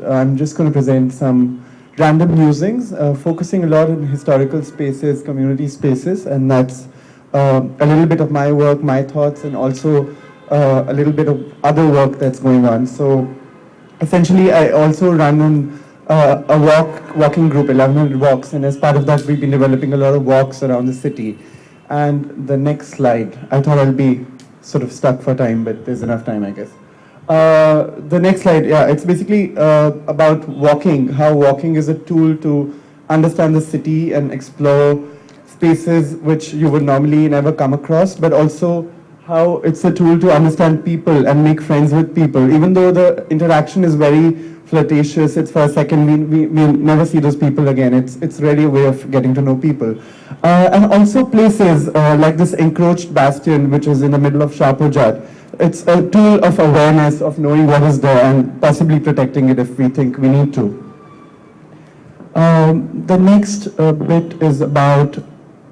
I'm just going to present some random musings, focusing a lot on historical spaces, community spaces, and that's a little bit of my work, my thoughts, and also a little bit of other work that's going on. So essentially, I also run a walking group, 1100 Walks, and as part of that, we've been developing a lot of walks around the city. And the next slide, I thought I'll be sort of stuck for time, but there's enough time, I guess. The next slide, yeah, it's basically about walking, how walking is a tool to understand the city and explore spaces which you would normally never come across, but also how it's a tool to understand people and make friends with people. Even though the interaction is very flirtatious, it's for a second, we never see those people again. It's really a way of getting to know people. And also places like this encroached bastion, which is in the middle of Shahpur. It's a tool of awareness, of knowing what is there and possibly protecting it if we think we need to. The next bit is about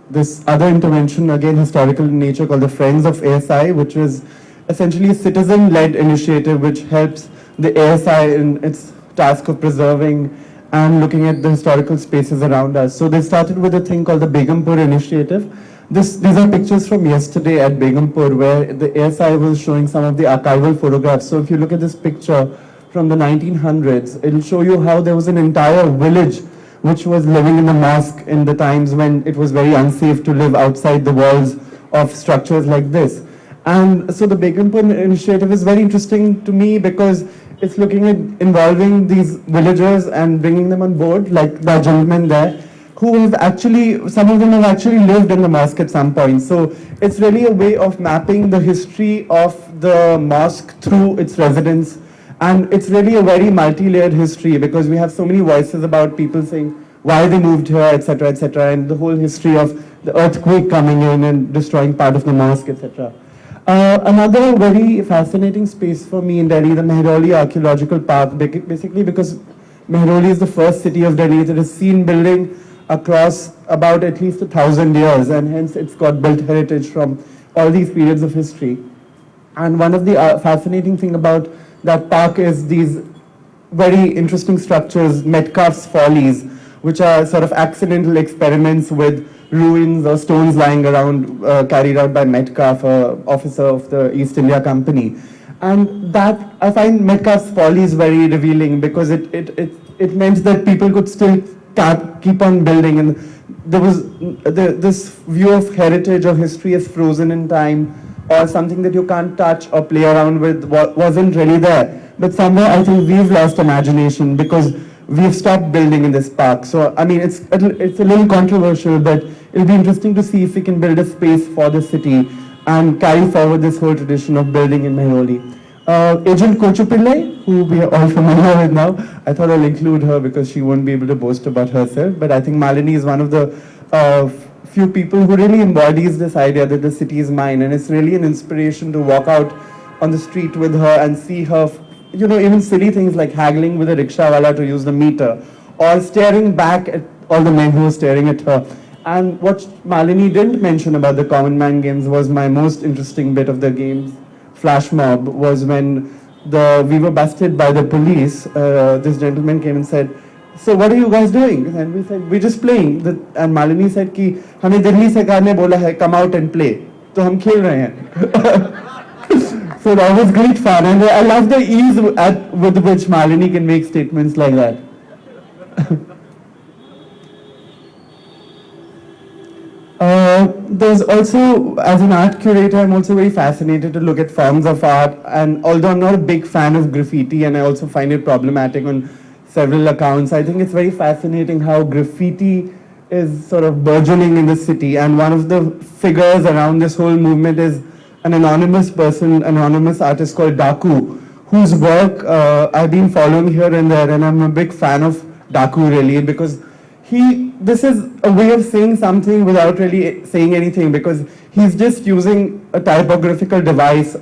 this other intervention, again historical in nature, called the Friends of ASI, which is essentially a citizen-led initiative which helps the ASI in its task of preserving and looking at the historical spaces around us. So they started with a thing called the Begumpur Initiative. These are pictures from yesterday at Begumpur, where the ASI was showing some of the archival photographs. So if you look at this picture from the 1900s, it'll show you how there was an entire village which was living in the mosque in the times when it was very unsafe to live outside the walls of structures like this. And so the Begumpur Initiative is very interesting to me because it's looking at involving these villagers and bringing them on board, like the gentleman there, who have actually, some of them have actually lived in the mosque at some point. So it's really a way of mapping the history of the mosque through its residents. And it's really a very multi-layered history because we have so many voices about people saying why they moved here, etc., and the whole history of the earthquake coming in and destroying part of the mosque, etc. Another very fascinating space for me in Delhi, the Mehrauli Archaeological Park, basically because Mehrauli is the first city of Delhi that is seen building across about at least 1,000 years, and hence it's got built heritage from all these periods of history. And one of the fascinating thing about that park is these very interesting structures, Metcalfe's Follies, which are sort of accidental experiments with ruins or stones lying around carried out by Metcalfe, an officer of the East India Company. And that, I find Metcalfe's Follies very revealing because it meant that people could still keep on building, and there was this view of heritage or history as frozen in time, or something that you can't touch or play around with wasn't really there. But somewhere I think we've lost imagination because we've stopped building in this park. So, I mean, it's a little controversial, but it'll be interesting to see if we can build a space for the city and carry forward this whole tradition of building in Mehrauli. Agent Kochupillai, who we are all familiar with now, I thought I'll include her because she won't be able to boast about herself, but I think Malini is one of the few people who really embodies this idea that the city is mine, and it's really an inspiration to walk out on the street with her and see her, you know, even silly things like haggling with a rickshawala to use the meter, or staring back at all the men who were staring at her. And what Malini didn't mention about the Common Man Games was my most interesting bit of the games, flash mob, was when we were busted by the police. This gentleman came and said, "So what are you guys doing?" And we said, "We're just playing." And Malini said, "Ki hame Delhi sarkar ne bola hai, come out and play. So hum khel rahe hain." So that was great fun, and I love the ease with which Malini can make statements like that. There's also, as an art curator, I'm also very fascinated to look at forms of art, and although I'm not a big fan of graffiti, and I also find it problematic on several accounts, I think it's very fascinating how graffiti is sort of burgeoning in the city, and one of the figures around this whole movement is an anonymous person, anonymous artist called Daku, whose work I've been following here and there, and I'm a big fan of Daku really, because this is a way of saying something without really saying anything, because he's just using a typographical device.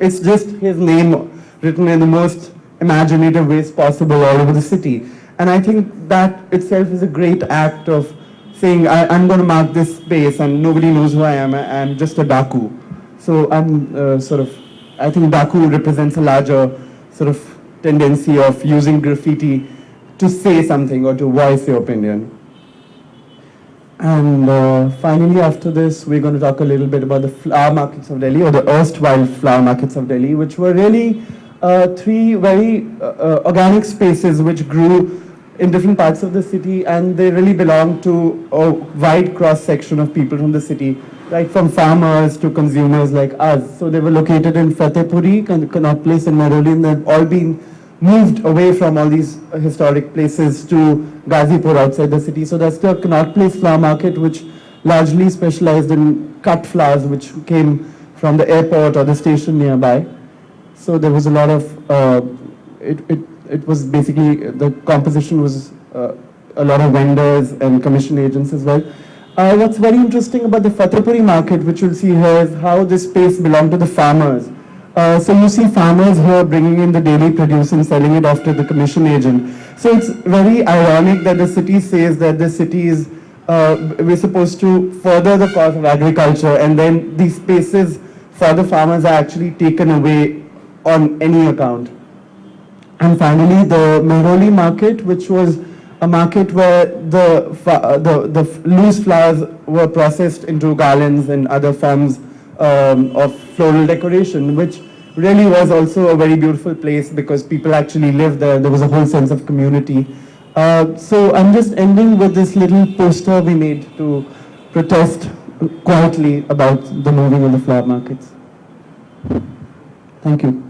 It's just his name written in the most imaginative ways possible all over the city. And I think that itself is a great act of saying, I'm going to mark this space and nobody knows who I am. I'm just a Daku. So I'm I think Daku represents a larger sort of tendency of using graffiti to say something or to voice your opinion. And finally, after this, we're going to talk a little bit about the flower markets of Delhi, or the erstwhile flower markets of Delhi, which were really three very organic spaces which grew in different parts of the city, and they really belonged to a wide cross-section of people from the city, right from farmers to consumers like us. So they were located in Fatehpuri, Connaught Place and Mehrauli, and they've all been moved away from all these historic places to Ghazipur outside the city. So that's the Connaught Place Flower Market, which largely specialized in cut flowers which came from the airport or the station nearby. So there was a lot of, it was basically, the composition was a lot of vendors and commission agents as well. What's very interesting about the Fatehpuri market, which you'll see here, is how this space belonged to the farmers. So you see farmers here bringing in the daily produce and selling it off to the commission agent. So it's very ironic that the city says that the city is, we're supposed to further the cause of agriculture, and then these spaces for the farmers are actually taken away on any account. And finally, the Mehrauli market, which was a market where the loose flowers were processed into garlands and other forms of floral decoration, which really was also a very beautiful place because people actually lived there. There was a whole sense of community. So I'm just ending with this little poster we made to protest quietly about the moving of the flower markets. Thank you.